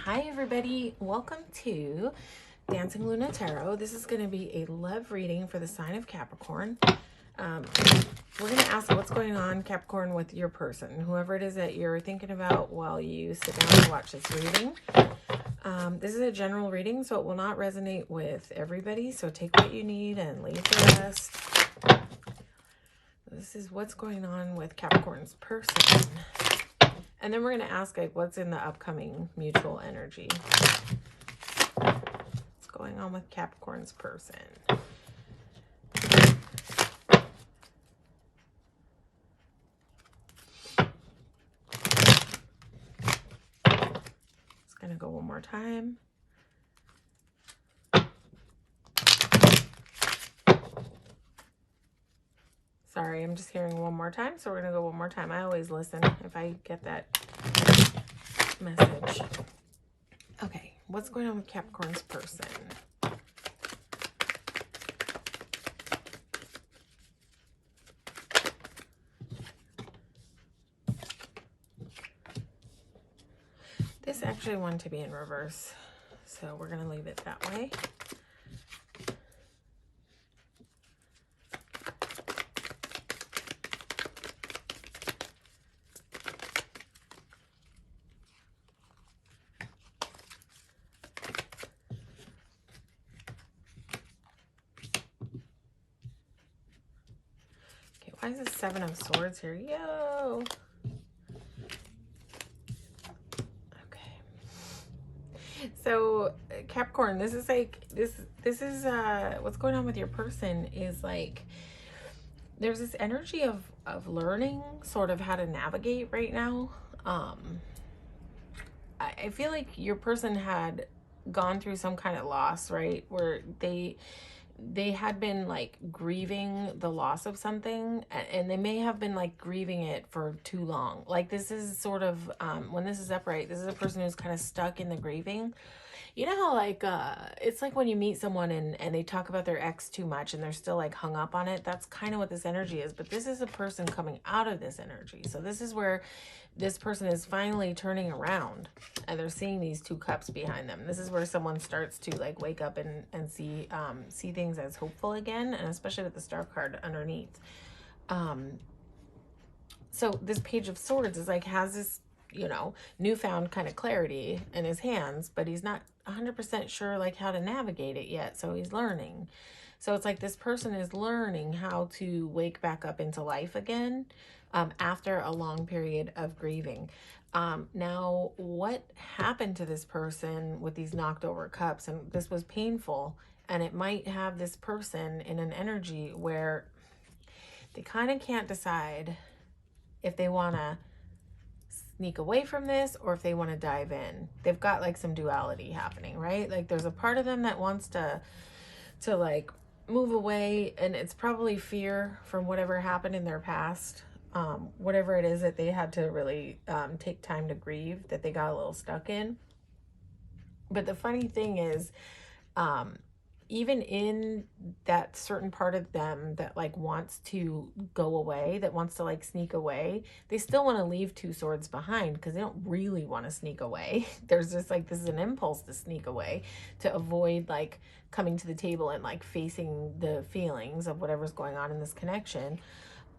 Hi everybody, welcome to Dancingluna Tarot. This is going to be a love reading for the sign of Capricorn. We're going to ask what's going on, Capricorn, with your person, whoever it is that you're thinking about while you sit down and watch this reading. This is a general reading, so it will not resonate with everybody, so take what you need and leave the rest. This is what's going on with Capricorn's person. And then we're going to ask, like, what's in the upcoming mutual energy? What's going on with Capricorn's person? It's going to go one more time. Sorry, I'm just hearing one more time, so we're going to go one more time. I always listen if I get that message. Okay, what's going on with Capricorn's person? This actually wanted to be in reverse, so we're going to leave it that way. Why is the Seven of Swords here? Yo! Okay. So, Capricorn, this is like, this is, what's going on with your person is like, there's this energy of learning sort of how to navigate right now. I feel like your person had gone through some kind of loss, right? Where they had been like grieving the loss of something, and they may have been like grieving it for too long. Like this is sort of when this is upright, this is a person who's kind of stuck in the grieving. You know how like it's like when you meet someone and they talk about their ex too much and they're still like hung up on it. That's kind of what this energy is, but this is a person coming out of this energy. So this is where this person is finally turning around and they're seeing these two cups behind them. This is where someone starts to like wake up and see things as hopeful again, and especially with the Star card underneath. So this Page of Swords is like, has this, you know, newfound kind of clarity in his hands, but he's not 100% sure like how to navigate it yet. So he's learning. So it's like this person is learning how to wake back up into life again after a long period of grieving. Now, what happened to this person with these knocked over cups? And this was painful, and it might have this person in an energy where they kind of can't decide if they want to sneak away from this or if they want to dive in. They've got like some duality happening, right? Like there's a part of them that wants to like move away, and it's probably fear from whatever happened in their past, whatever it is that they had to really take time to grieve, that they got a little stuck in. But the funny thing is, even in that certain part of them that like wants to go away, that wants to like sneak away, they still want to leave two swords behind because they don't really want to sneak away. There's just like, this is an impulse to sneak away to avoid like coming to the table and like facing the feelings of whatever's going on in this connection.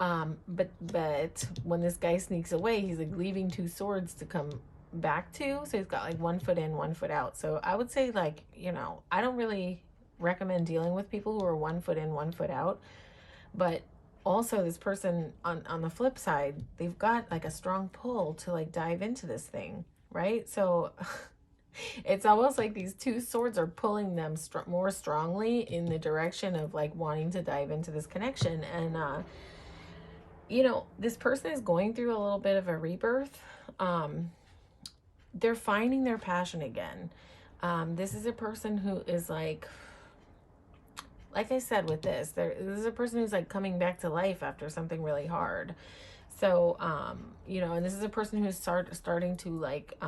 But when this guy sneaks away, he's like leaving two swords to come back to. So he's got like 1 foot in, 1 foot out. So I would say, like, you know, I don't really recommend dealing with people who are 1 foot in, 1 foot out. But also this person on the flip side, they've got like a strong pull to like dive into this thing, right? So it's almost like these two swords are pulling them more strongly in the direction of like wanting to dive into this connection. And you know, this person is going through a little bit of a rebirth. They're finding their passion again. This is a person who is like I said with this, this is a person who's like coming back to life after something really hard. So, you know, and this is a person who's starting to like,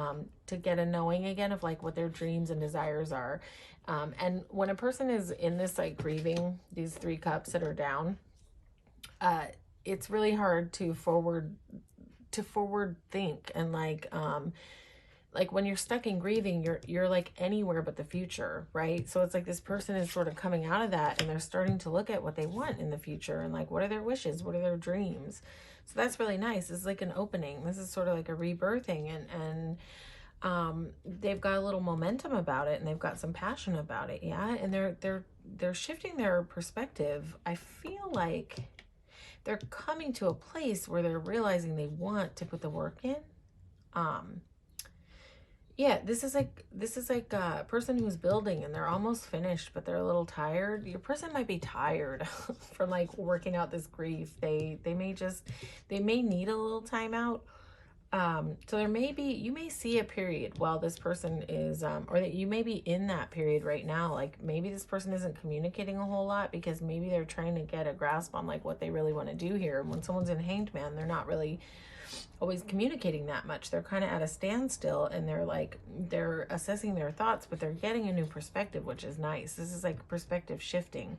to get a knowing again of like what their dreams and desires are. And when a person is in this like grieving, these 3 cups that are down, it's really hard to forward think and like like when you're stuck in grieving, you're like anywhere but the future, right? So it's like this person is sort of coming out of that, and they're starting to look at what they want in the future, and like, what are their wishes, what are their dreams. So that's really nice. It's like an opening. This is sort of like a rebirthing, and they've got a little momentum about it, and they've got some passion about it. Yeah. And they're shifting their perspective. I feel like they're coming to a place where they're realizing they want to put the work in. Yeah, this is like a person who's building and they're almost finished, but they're a little tired. Your person might be tired from like working out this grief. They may need a little time out. So there may be, you may see a period while this person is, or that you may be in that period right now. Like maybe this person isn't communicating a whole lot because maybe they're trying to get a grasp on like what they really want to do here. And when someone's in Hanged Man, they're not really always communicating that much. They're kind of at a standstill, and they're assessing their thoughts, but they're getting a new perspective, which is nice. This is like perspective shifting.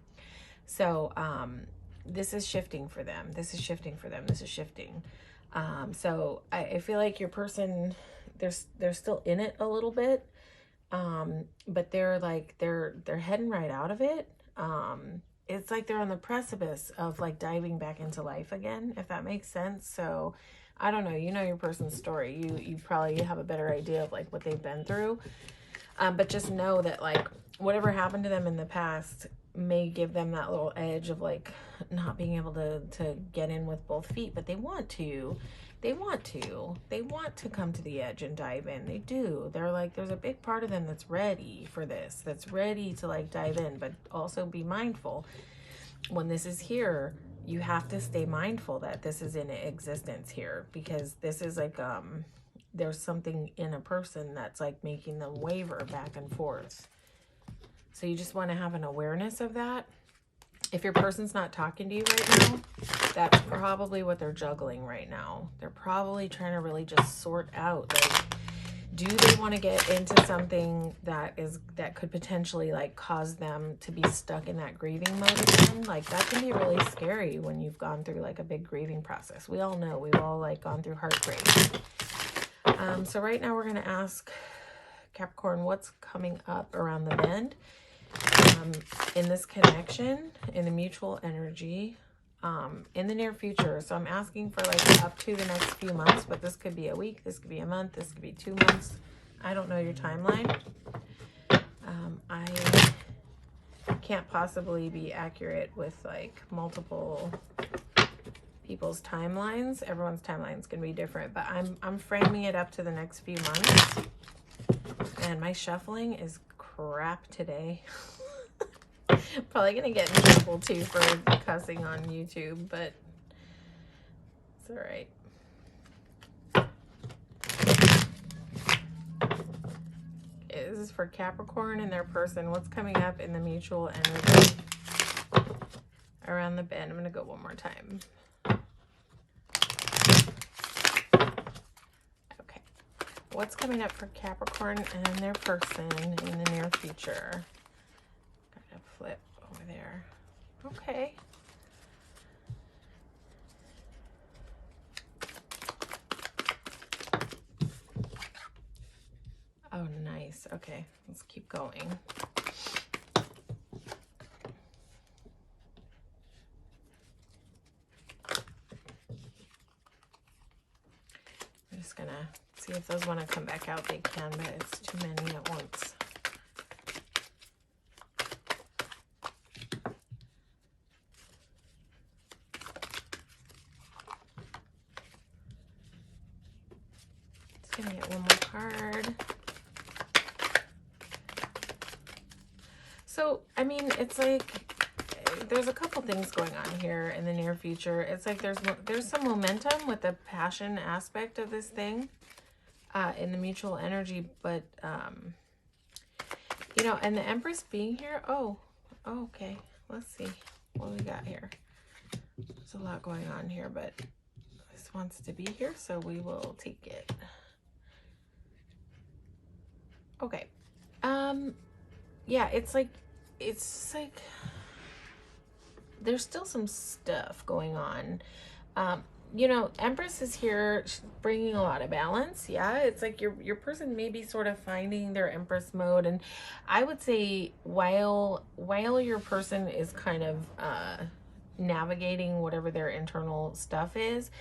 So, this is shifting for them. This is shifting for them. This is shifting. So I feel like your person, they're still in it a little bit. But they're heading right out of it. It's like they're on the precipice of like diving back into life again, if that makes sense. So I don't know, you know your person's story. You probably have a better idea of like what they've been through. But just know that like whatever happened to them in the past may give them that little edge of like not being able to get in with both feet, but they want to come to the edge and dive in. They do. They're like, there's a big part of them that's ready for this, that's ready to like dive in, but also be mindful when this is here. You have to stay mindful that this is in existence here, because this is like, there's something in a person that's like making them waver back and forth. So you just want to have an awareness of that. If your person's not talking to you right now, that's probably what they're juggling right now. They're probably trying to really just sort out, like, do they want to get into something that could potentially like cause them to be stuck in that grieving mode again? Like that can be really scary when you've gone through like a big grieving process. We all know, we've all like gone through heartbreak. So right now we're going to ask Capricorn, what's coming up around the bend in this connection, in the mutual energy, in the near future. So I'm asking for like up to the next few months, but this could be a week, this could be a month, this could be 2 months. I don't know your timeline. I can't possibly be accurate with like multiple people's timelines. Everyone's timeline is going to be different, but I'm framing it up to the next few months. And my shuffling is crap today. Probably gonna get in trouble too for cussing on YouTube, but it's all right. Okay, this is for Capricorn and their person. What's coming up in the mutual energy around the bend? I'm gonna go one more time. Okay, what's coming up for Capricorn and their person in the near future? Flip over there. Okay. Oh, nice. Okay, let's keep going. I'm just gonna see if those want to come back out. They can, but it's too many at once. Gonna get one more card. So, I mean, it's like there's a couple things going on here in the near future. It's like there's some momentum with the passion aspect of this thing in the mutual energy, but you know, and the Empress being here. Oh, okay. Let's see what we got here. There's a lot going on here, but this wants to be here, so we will take it. Okay. Yeah, it's like there's still some stuff going on. you know, Empress is here. She's bringing a lot of balance. Yeah, it's like your person may be sort of finding their Empress mode, and I would say while your person is kind of navigating whatever their internal stuff is,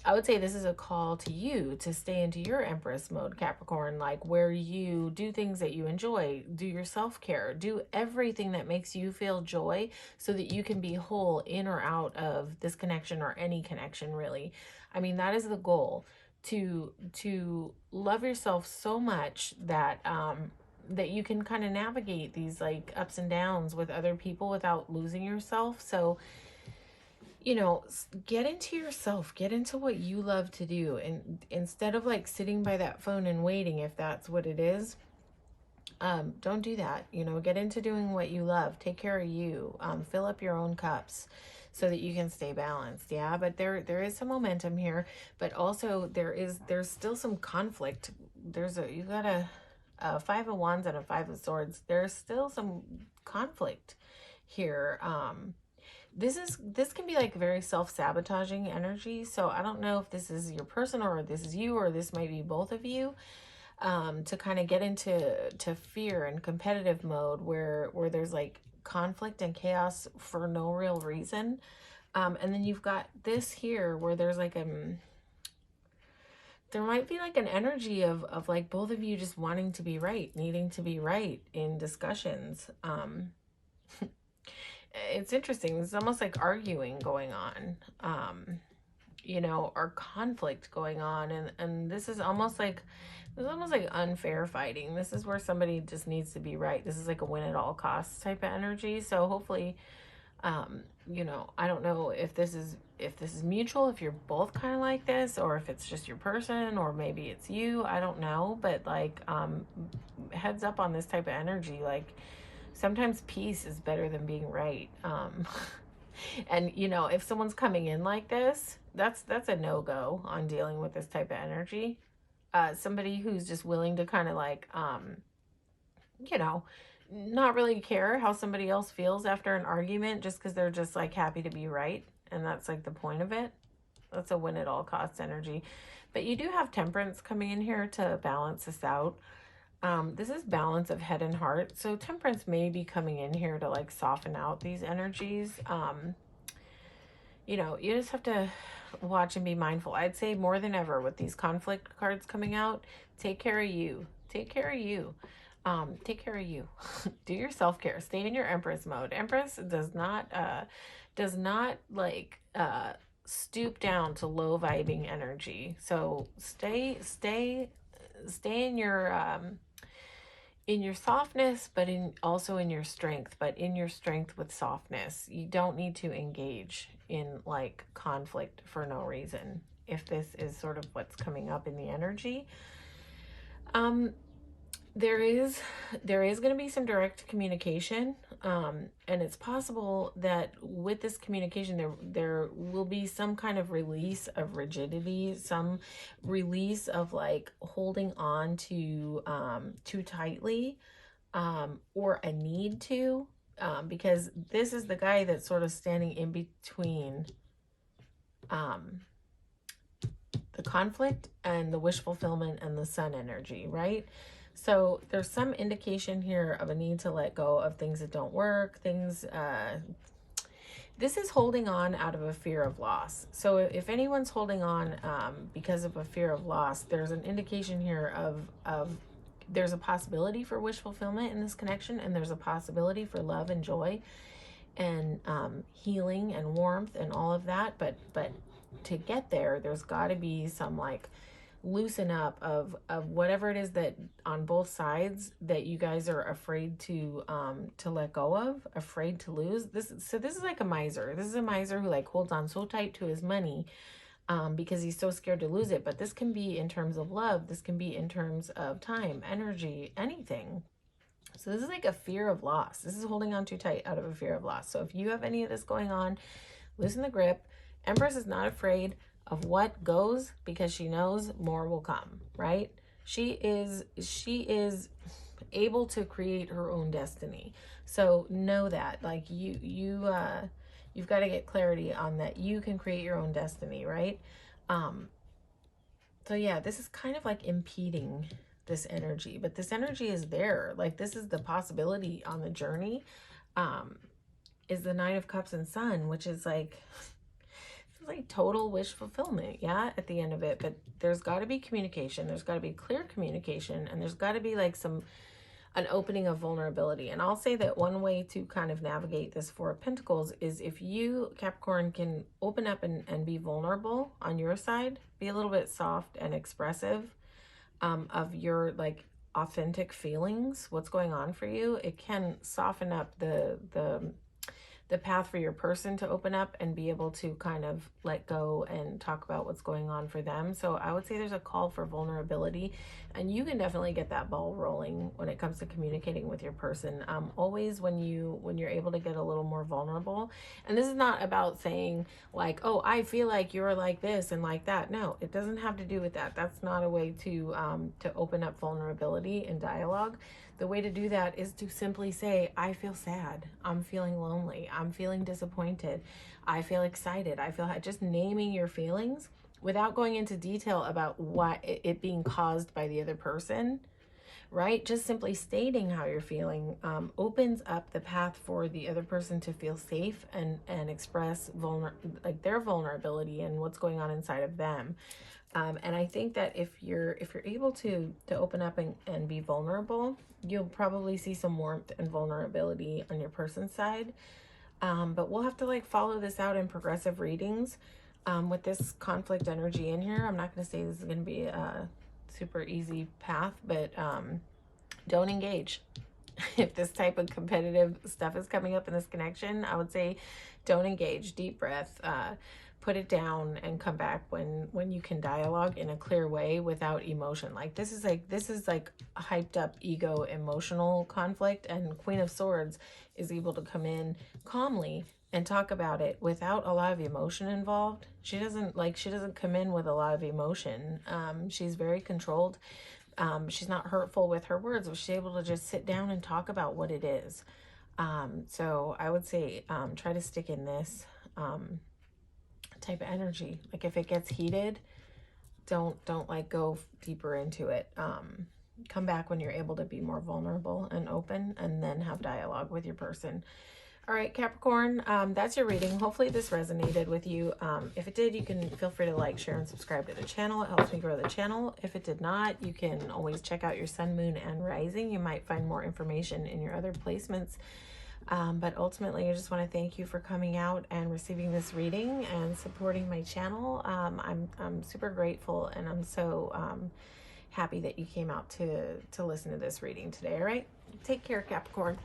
I would say this is a call to you to stay into your Empress mode, Capricorn, like where you do things that you enjoy, do your self-care, do everything that makes you feel joy so that you can be whole in or out of this connection or any connection, really. I mean, that is the goal, to love yourself so much that that you can kind of navigate these like ups and downs with other people without losing yourself. So, you know, get into yourself, get into what you love to do. And instead of like sitting by that phone and waiting, if that's what it is, don't do that. You know, get into doing what you love. Take care of you. Fill up your own cups so that you can stay balanced. Yeah, but there is some momentum here, but also there's still some conflict. You got a Five of Wands and a Five of Swords. There's still some conflict here. This can be like very self-sabotaging energy. So I don't know if this is your person or this is you, or this might be both of you, to kind of get into fear and competitive mode where there's like conflict and chaos for no real reason. And then you've got this here where there's like there might be like an energy of like both of you just wanting to be right, needing to be right in discussions. It's interesting. It's almost like arguing going on, you know, or conflict going on. And this is almost like, unfair fighting. This is where somebody just needs to be right. This is like a win at all costs type of energy. So hopefully, you know, I don't know if this is mutual, if you're both kind of like this, or if it's just your person, or maybe it's you. I don't know. But like, heads up on this type of energy. Like, sometimes peace is better than being right. And you know, if someone's coming in like this, that's a no-go on dealing with this type of energy. Somebody who's just willing to kind of like, you know, not really care how somebody else feels after an argument just because they're just like happy to be right. And that's like the point of it. That's a win at all costs energy. But you do have Temperance coming in here to balance this out. This is balance of head and heart. So Temperance may be coming in here to like soften out these energies. You know, you just have to watch and be mindful. I'd say more than ever with these conflict cards coming out, take care of you. Take care of you. Take care of you. Do your self-care. Stay in your Empress mode. Empress does not like stoop down to low vibing energy. So stay in your softness, but also in your strength, but in your strength with softness. You don't need to engage in like conflict for no reason, if this is sort of what's coming up in the energy. There is going to be some direct communication, and it's possible that with this communication there will be some kind of release of rigidity, some release of like holding on to too tightly, or a need to, because this is the guy that's sort of standing in between the conflict and the wish fulfillment and the sun energy, right? So there's some indication here of a need to let go of things that don't work, this is holding on out of a fear of loss. So if anyone's holding on because of a fear of loss, there's an indication here of there's a possibility for wish fulfillment in this connection, and there's a possibility for love and joy and healing and warmth and all of that. But to get there, there's got to be some like loosen up of whatever it is that on both sides that you guys are afraid to let go of, afraid to lose. This is like a miser. This is a miser who like holds on so tight to his money because he's so scared to lose it. But this can be in terms of love. This can be in terms of time, energy, anything. So this is like a fear of loss. This is holding on too tight out of a fear of loss. So if you have any of this going on, loosen the grip. Empress is not afraid of what goes because she knows more will come, right? She is able to create her own destiny. So know that, like, you you've got to get clarity on that you can create your own destiny, right? So yeah, this is kind of like impeding this energy, but this energy is there. Like, this is the possibility on the journey, is the Nine of Cups and Sun, which is like, it's like total wish fulfillment, yeah, at the end of it. But there's got to be communication, there's got to be clear communication, and there's got to be like an opening of vulnerability. And I'll say that one way to kind of navigate this Four of Pentacles is if you, Capricorn, can open up and be vulnerable on your side, be a little bit soft and expressive of your like authentic feelings, what's going on for you. It can soften up the path for your person to open up and be able to kind of let go and talk about what's going on for them. So I would say there's a call for vulnerability, and you can definitely get that ball rolling when it comes to communicating with your person. Always when you're able to get a little more vulnerable, and this is not about saying like, oh, I feel like you're like this and like that. No, it doesn't have to do with that. That's not a way to open up vulnerability in dialogue. The way to do that is to simply say, I feel sad, I'm feeling lonely, I'm feeling disappointed, I feel excited, I feel, just naming your feelings without going into detail about what it being caused by the other person, right? Just simply stating how you're feeling opens up the path for the other person to feel safe and express like their vulnerability and what's going on inside of them. And I think that if you're able to open up and be vulnerable, you'll probably see some warmth and vulnerability on your person's side. But we'll have to like follow this out in progressive readings with this conflict energy in here. I'm not going to say this is going to be a super easy path, but don't engage. If this type of competitive stuff is coming up in this connection, I would say don't engage. Deep breath. Put it down and come back when you can dialogue in a clear way without emotion. Like this is like hyped up ego emotional conflict, and Queen of Swords is able to come in calmly and talk about it without a lot of emotion involved. She doesn't come in with a lot of emotion. She's very controlled. She's not hurtful with her words, but she's able to just sit down and talk about what it is. So I would say try to stick in this type of energy. Like if it gets heated, don't like go deeper into it. Come back when you're able to be more vulnerable and open, and then have dialogue with your person. All right, Capricorn, that's your reading. Hopefully this resonated with you. If it did, you can feel free to like, share, and subscribe to the channel. It helps me grow the channel. If it did not, you can always check out your sun, moon, and rising. You might find more information in your other placements. But ultimately, I just want to thank you for coming out and receiving this reading and supporting my channel. I'm super grateful, and I'm so happy that you came out to listen to this reading today. All right, take care, Capricorn.